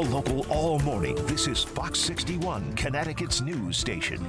all local, all morning. This is Fox 61, Connecticut's news station.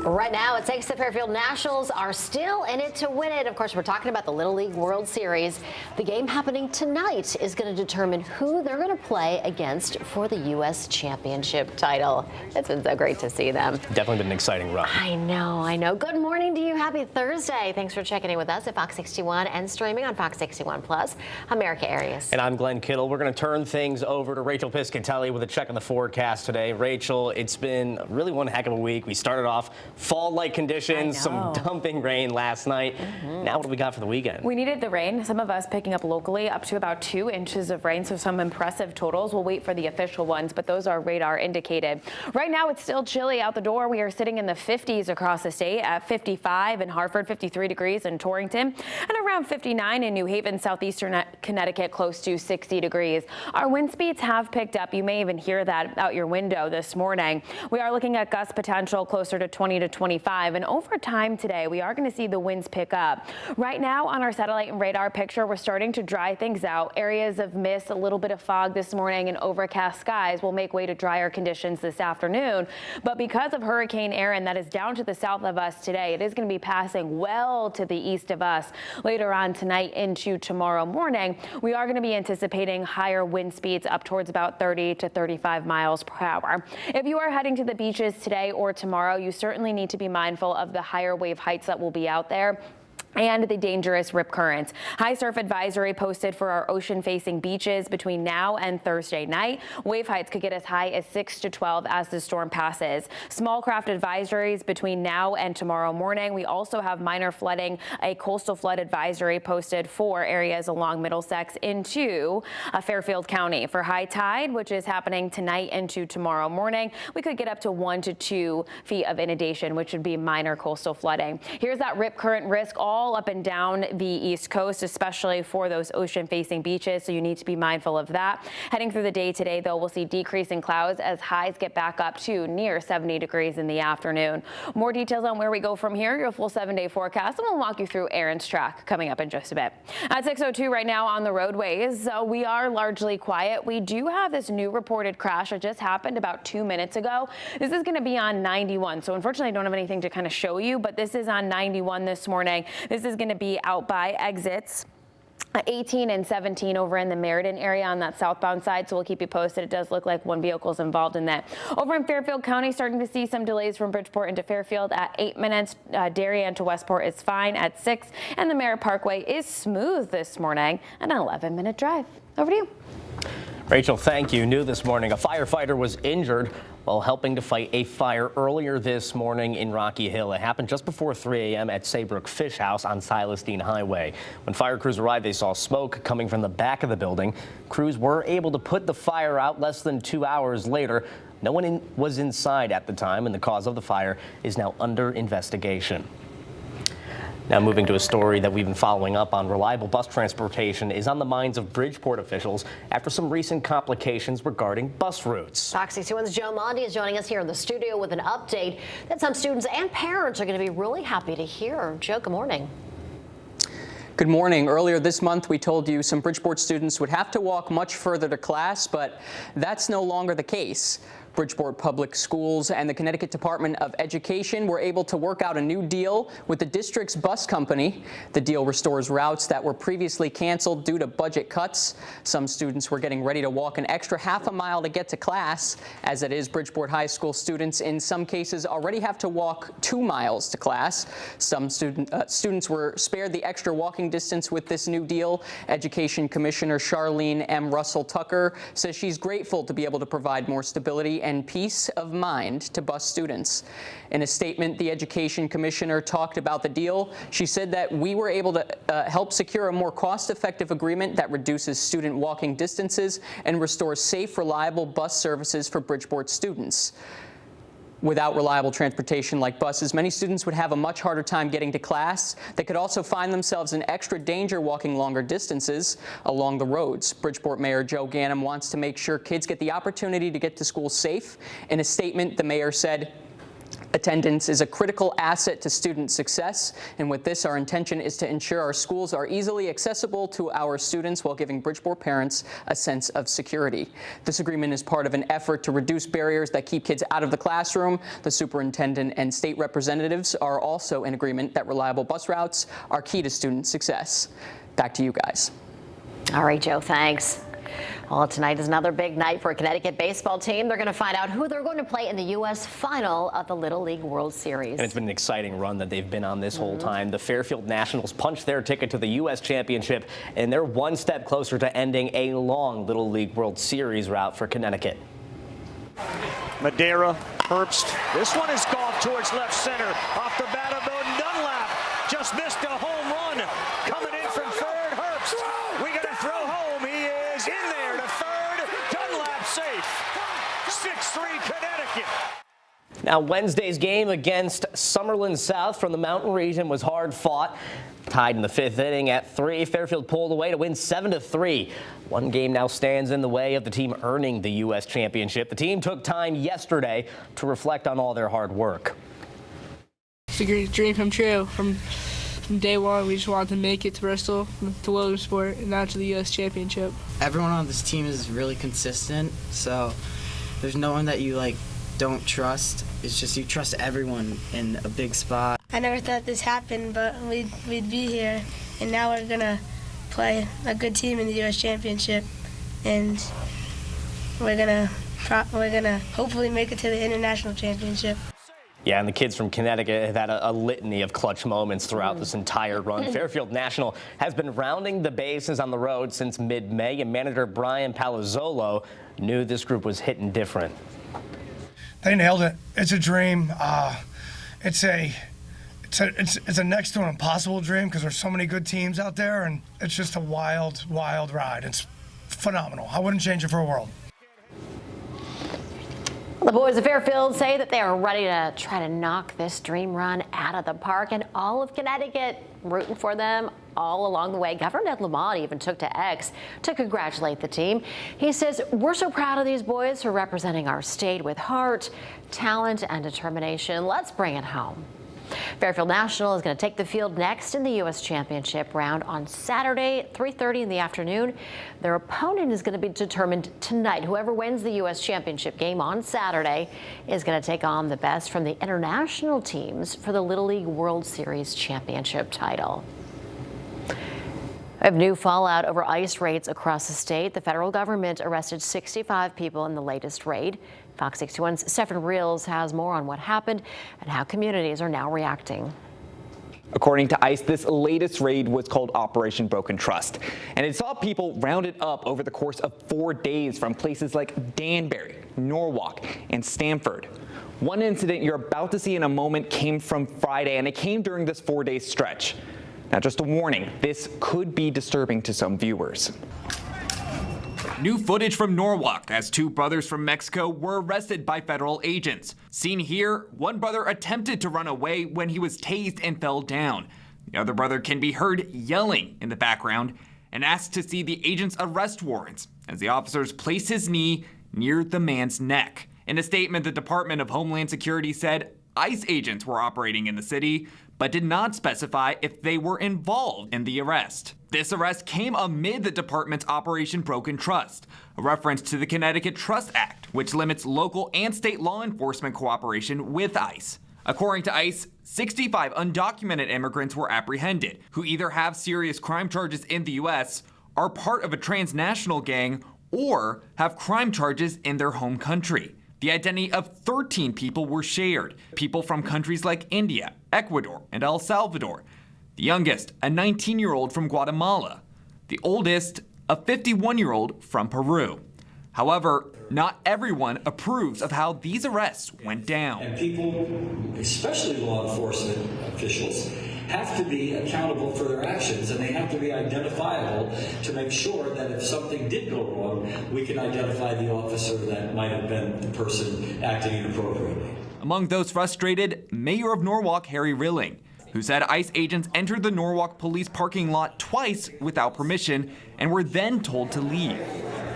Right now, it takes the Fairfield Nationals are still in it to win it. Of course, we're talking about the Little League World Series. The game happening tonight is going to determine who they're going to play against for the U.S. Championship title. It's been so great to see them. Definitely been an exciting run. I know. Good morning to you. Happy Thursday. Thanks for checking in with us at Fox 61 and streaming on Fox 61 Plus, America Areas. And I'm Glenn Kittle. We're going to turn things over to Rachel Piscatelli with a check on the forecast today. Rachel, it's been really one heck of a week. We started off fall-like conditions, some dumping rain last night. Now what do we got for the weekend? We needed the rain. Some of us picking up locally up to about 2 inches of rain, so some impressive totals. We'll wait for the official ones, but those are radar indicated. Right now, it's still chilly out the door. We are sitting in the 50s across the state at 55 in Hartford, 53 degrees in Torrington, and around 59 in New Haven, southeastern Connecticut, close to 60 degrees. Our wind speeds have picked up. You may even hear that out your window this morning. We are looking at gust potential closer to 20 to 25, and over time today, we are going to see the winds pick up. Right now on our satellite and radar picture, we're starting to dry things out. Areas of mist, a little bit of fog this morning, and overcast skies will make way to drier conditions this afternoon. But because of Hurricane Erin that is down to the south of us today, it is going to be passing well to the east of us later on tonight into tomorrow morning. We are going to be anticipating higher wind speeds up towards about 30 to 35 miles per hour. If you are heading to the beaches today or tomorrow, you certainly need to be mindful of the higher wave heights that will be out there and the dangerous rip currents. High surf advisory posted for our ocean-facing beaches between now and Thursday night. Wave heights could get as high as 6 to 12 as the storm passes. Small craft advisories between now and tomorrow morning. We also have minor flooding, a coastal flood advisory posted for areas along Middlesex into Fairfield County. For high tide, which is happening tonight into tomorrow morning, we could get up to 1 to 2 feet of inundation, which would be minor coastal flooding. Here's that rip current risk all up and down the East Coast, especially for those ocean-facing beaches, so you need to be mindful of that. Heading through the day today, though, we'll see decreasing clouds as highs get back up to near 70 degrees in the afternoon. More details on where we go from here, your full 7-day forecast, and we'll walk you through Aaron's track coming up in just a bit. At 6:02 right now on the roadways, we are largely quiet. We do have this new reported crash that just happened about 2 minutes ago. This is going to be on 91, so unfortunately I don't have anything to kind of show you, but this is on 91 this morning. This is going to be out by exits 18 and 17 over in the Meriden area on that southbound side, so we'll keep you posted. It does look like one vehicle is involved in that. Over in Fairfield County, starting to see some delays from Bridgeport into Fairfield at 8 minutes. Darien to Westport is fine at 6, and the Merritt Parkway is smooth this morning at an 11-minute drive. Over to you. Rachel, thank you. New this morning, a firefighter was injured while helping to fight a fire earlier this morning in Rocky Hill. It happened just before 3 a.m. at Saybrook Fish House on Silas Dean Highway. When fire crews arrived, they saw smoke coming from the back of the building. Crews were able to put the fire out less than 2 hours later. No one was inside at the time, and the cause of the fire is now under investigation. Now moving to a story that we've been following up on. Reliable bus transportation is on the minds of Bridgeport officials after some recent complications regarding bus routes. Fox 61's Joe Monty is joining us here in the studio with an update that some students and parents are going to be really happy to hear. Joe, good morning. Good morning. Earlier this month, we told you some Bridgeport students would have to walk much further to class, but that's no longer the case. Bridgeport Public Schools and the Connecticut Department of Education were able to work out a new deal with the district's bus company. The deal restores routes that were previously canceled due to budget cuts. Some students were getting ready to walk an extra half a mile to get to class. As it is, Bridgeport High School students in some cases already have to walk 2 miles to class. Some students were spared the extra walking distance with this new deal. Education Commissioner Charlene M. Russell Tucker says she's grateful to be able to provide more stability and peace of mind to bus students. In a statement, the Education Commissioner talked about the deal. She said that we were able to help secure a more cost-effective agreement that reduces student walking distances and restores safe, reliable bus services for Bridgeport students. Without reliable transportation like buses, many students would have a much harder time getting to class. They could also find themselves in extra danger walking longer distances along the roads. Bridgeport Mayor Joe Ganim wants to make sure kids get the opportunity to get to school safe. In a statement, the mayor said, Attendance is a critical asset to student success, and with this, our intention is to ensure our schools are easily accessible to our students while giving Bridgeport parents a sense of security. This agreement is part of an effort to reduce barriers that keep kids out of the classroom. The superintendent and state representatives are also in agreement that reliable bus routes are key to student success. Back to you guys. All right, Joe, thanks. Well, tonight is another big night for a Connecticut baseball team. They're going to find out who they're going to play in the U.S. final of the Little League World Series. And it's been an exciting run that they've been on this whole time. The Fairfield Nationals punched their ticket to the U.S. Championship, and they're one step closer to ending a long Little League World Series route for Connecticut. Madeira, Herbst. This one is golfed towards left center. Off the bat of Dunlap. Just missed a home run. Coming in from third, Herbst. We got to throw home. He is in there to third. Dunlap safe. 6-3 Connecticut. Now, Wednesday's game against Summerlin South from the Mountain Region was hard fought. Tied in the 5th inning at 3, Fairfield pulled away to win 7-3. One game now stands in the way of the team earning the U.S. Championship. The team took time yesterday to reflect on all their hard work. It's a great dream come true. From day one, we just wanted to make it to Bristol, to Williamsport, and now to the U.S. Championship. Everyone on this team is really consistent, so there's no one that you don't trust. It's just you trust everyone in a big spot. I never thought this happened, but we'd be here, and now we're gonna play a good team in the U.S. Championship, and we're gonna hopefully make it to the International Championship. Yeah, and the kids from Connecticut have had a litany of clutch moments throughout this entire run. Fairfield National has been rounding the bases on the road since mid-May, and manager Brian Palazzolo knew this group was hitting different. They nailed it. It's a dream. It's a next to an impossible dream because there's so many good teams out there, and it's just a wild, wild ride. It's phenomenal. I wouldn't change it for a world. The boys of Fairfield say that they are ready to try to knock this dream run out of the park, and all of Connecticut rooting for them all along the way. Governor Ned Lamont even took to X to congratulate the team. He says, "We're so proud of these boys for representing our state with heart, talent, and determination. Let's bring it home." Fairfield National is going to take the field next in the U.S. Championship round on Saturday at 3:30 in the afternoon. Their opponent is going to be determined tonight. Whoever wins the U.S. Championship game on Saturday is going to take on the best from the international teams for the Little League World Series Championship title. We have new fallout over ICE raids across the state. The federal government arrested 65 people in the latest raid. Fox 61's Stephen Reels has more on what happened and how communities are now reacting. According to ICE, this latest raid was called Operation Broken Trust, and it saw people rounded up over the course of 4 days from places like Danbury, Norwalk, and Stamford. One incident you're about to see in a moment came from Friday, and it came during this 4-day stretch. Now, just a warning, this could be disturbing to some viewers. New footage from Norwalk as 2 brothers from Mexico were arrested by federal agents. Seen here, one brother attempted to run away when he was tased and fell down. The other brother can be heard yelling in the background and asked to see the agent's arrest warrants as the officers placed his knee near the man's neck. In a statement, the Department of Homeland Security said ICE agents were operating in the city, but did not specify if they were involved in the arrest. This arrest came amid the department's Operation Broken Trust, a reference to the Connecticut Trust Act, which limits local and state law enforcement cooperation with ICE. According to ICE, 65 undocumented immigrants were apprehended, who either have serious crime charges in the U.S., are part of a transnational gang, or have crime charges in their home country. The identity of 13 people were shared, people from countries like India, Ecuador, and El Salvador. The youngest, a 19-year-old from Guatemala. The oldest, a 51-year-old from Peru. However, not everyone approves of how these arrests went down. And people, especially law enforcement officials, have to be accountable for their actions, and they have to be identifiable to make sure that if something did go wrong, we can identify the officer that might have been the person acting inappropriately. Among those frustrated, Mayor of Norwalk, Harry Rilling, who said ICE agents entered the Norwalk police parking lot twice without permission and were then told to leave.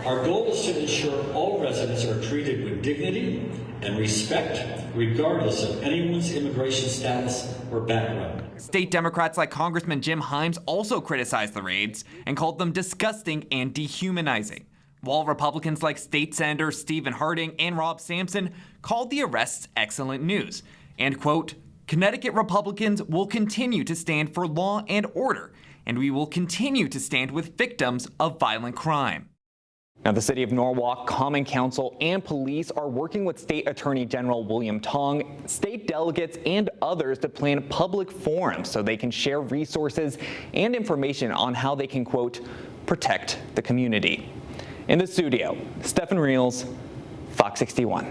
Our goal is to ensure all residents are treated with dignity and respect, regardless of anyone's immigration status or background. State Democrats like Congressman Jim Himes also criticized the raids and called them disgusting and dehumanizing, while Republicans like State Senators Stephen Harding and Rob Sampson called the arrests excellent news and, quote, Connecticut Republicans will continue to stand for law and order, and we will continue to stand with victims of violent crime. Now, the city of Norwalk, Common Council, and police are working with State Attorney General William Tong, state delegates, and others to plan public forums so they can share resources and information on how they can, quote, protect the community. In the studio, Stephen Reels, Fox 61.